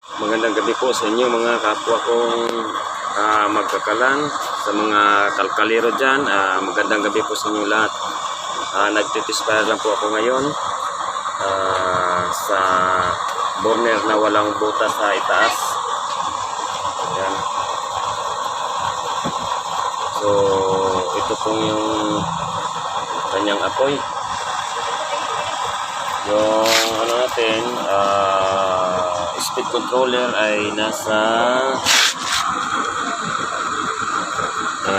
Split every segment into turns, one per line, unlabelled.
Magandang gabi po sa inyo mga kapwa kong magkakalang, sa mga kalkalero dyan. Magandang gabi po sa inyo lahat. Nagtitispire lang po ako ngayon sa burner na walang butas sa itaas. Ayan. So ito pong yung kanyang apoy. Yung ano natin, speed controller ay nasa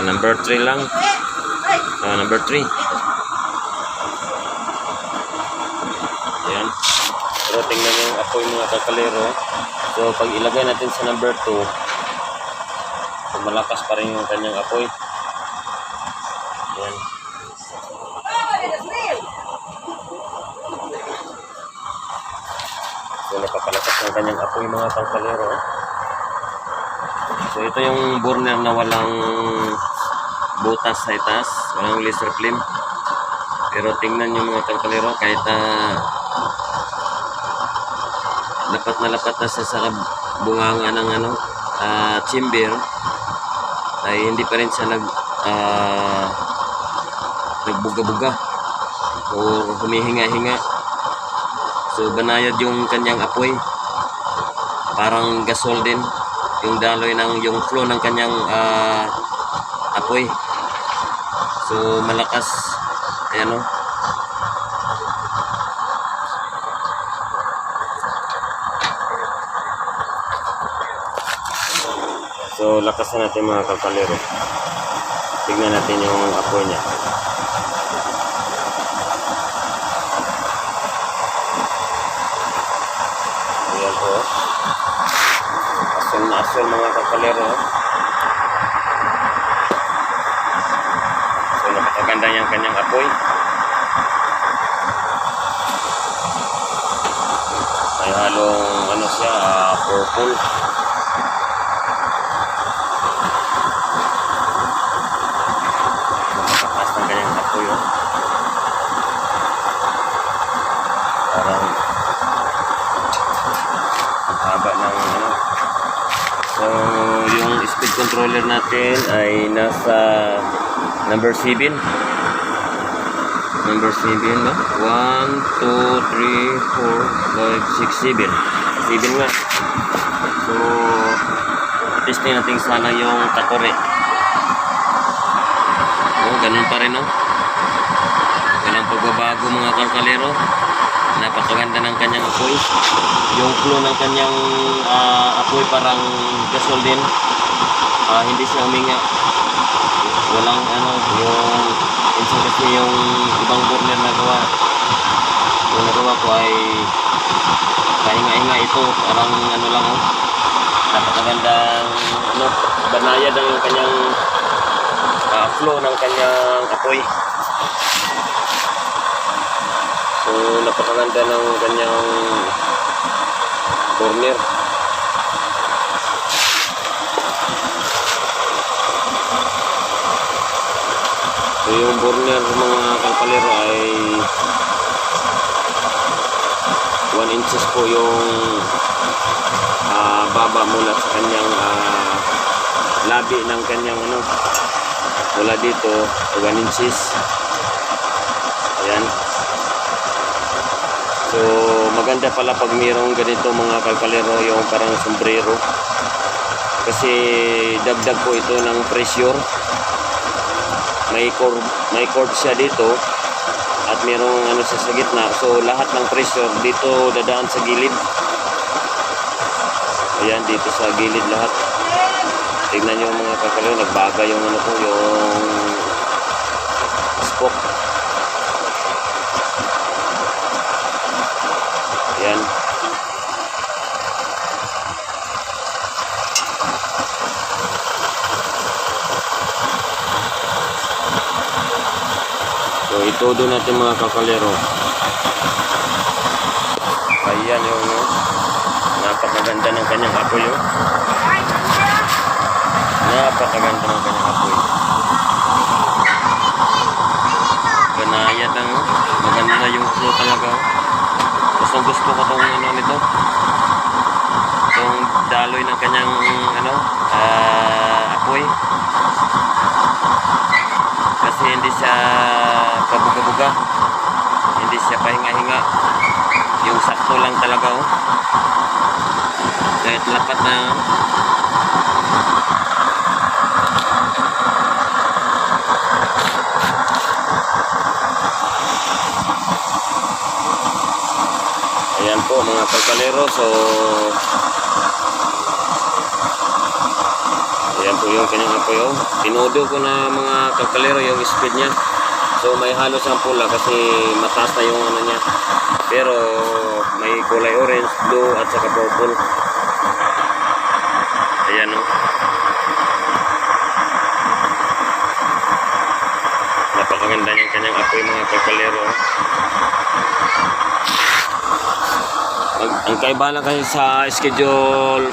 number 3 lang. Number 3. Ayan. Pero tingnan nyo yung apoy mga kakalero. So pag ilagay natin sa number 2, so malakas pa rin yung kanyang apoy. Ayan. So napapalakas ng kanyang apoy mga kalkalero. So ito yung burner na walang butas sa itaas, walang laser flame. Pero tingnan nyo mga kalkalero, kahit lapat na siya sa bunganga ng chamber, ay hindi pa rin siya nagbuga-buga o humihinga-hinga. So banayad yung kanyang apoy, parang gasol din yung daloy ng yung flow ng kanyang apoy. So malakas, ayan o. So lakasan natin mga kalkalero, tignan natin yung apoy niya. Ayan po, asol na asol mga kalkalero. So napakaganda niyang kanyang apoy. May halong siya, purple. Napakatas ng kanyang apoy, oh. Parang haba ng So yung speed controller natin ay nasa number 7. Number 7, no? 1, 2, 3, 4, 5, 6, 7. 7 nga. So testing natin sana yung takore. Ganun pa rin, no? Walang pagbabago mga kalkalero. Napakaganda ng kanyang apoy. Yung flow ng kanyang apoy parang gasol din. Hindi siya huminga. Walang yung minsan kasi yung ibang burner na gawa. Yung nagawa ko ay pahinga-hinga, ito parang lang, oh. Napakagandang banayad ang yung kanyang flow ng kanyang apoy. So napakaganda ng kanyang burner. So yung burner mga kalkalero ay 1 inches po yung baba mula sa kanyang labi ng kanyang mula dito 1 inches. Ayan. So maganda pala pag mayroong ganito mga kalkalero, yung parang sombrero, kasi dagdag po ito ng pressure. May cord siya dito at mayroong sa gitna, so lahat ng pressure dito dadaan sa gilid. Ayan, dito sa gilid lahat. Tignan nyo mga kalkalero, nagbaga yung yung spoke. Ayan. So itudo natin mga kalkalero. Ayan yung napakaganda ng kanyang apoy, oh. Napakaganda ng kanyang apoy. Ganayat ang maganda na yung flow talaga, oh. Gusto ko itong nito, itong daloy ng kanyang apoy. Kasi hindi siya kabuga-buga, hindi siya pahinga-hinga, yung sakto lang talaga kahit lapat na. Ayan po mga kalkalero, so ayan po yung kanyang apoy. Tinudo ko na mga kalkalero yung speed niya. So may halos ang pula kasi mataas na yung niya. Pero may kulay orange, blue at saka purple. Ayan napakaganda yung kanyang apoy mga kalkalero. Ang kaiba lang kasi sa schedule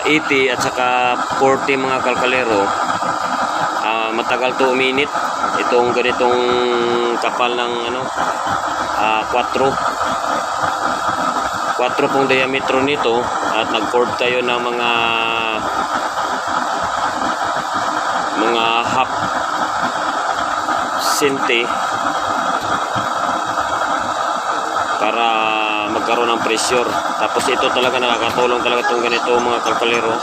80 at saka 40 mga kalkalero, matagal to uminit itong ganitong kapal ng 4 pong diametro nito, at nag-cord tayo ng mga half senti para magkaroon ng pressure. Tapos ito talaga nakakatulong talaga itong ganito mga kalkalero,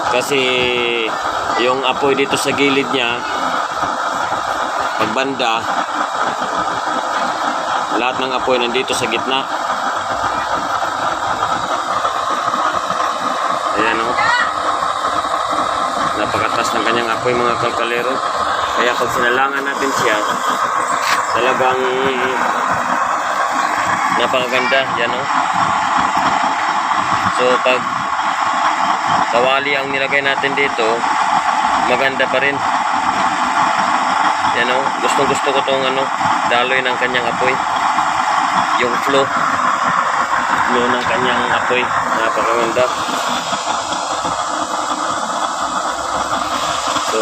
kasi yung apoy dito sa gilid niya pagbanda, lahat ng apoy nandito sa gitna. Ayan napakatas ng kanyang apoy mga kalkalero. Kaya pag sinalangan natin siya, talagang napakaganda. Yan so pag kawali ang nilagay natin dito, maganda pa rin. Yan gustong gusto ko tong daloy ng kanyang apoy, yung flow ng kanyang apoy, napakaganda. So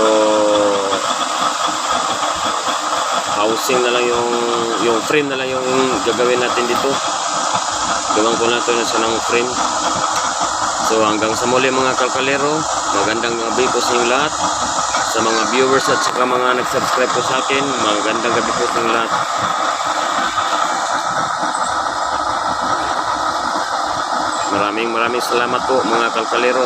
housing na lang yung frame na lang yung gagawin natin dito. Gawin ko na ito na siya ng frame. So hanggang sa muli mga kalkalero, magandang gabi po sa inyo lahat. Sa mga viewers at saka mga nag-subscribe po sa akin, magandang gabi po sa inyo lahat. Maraming salamat po mga kalkalero.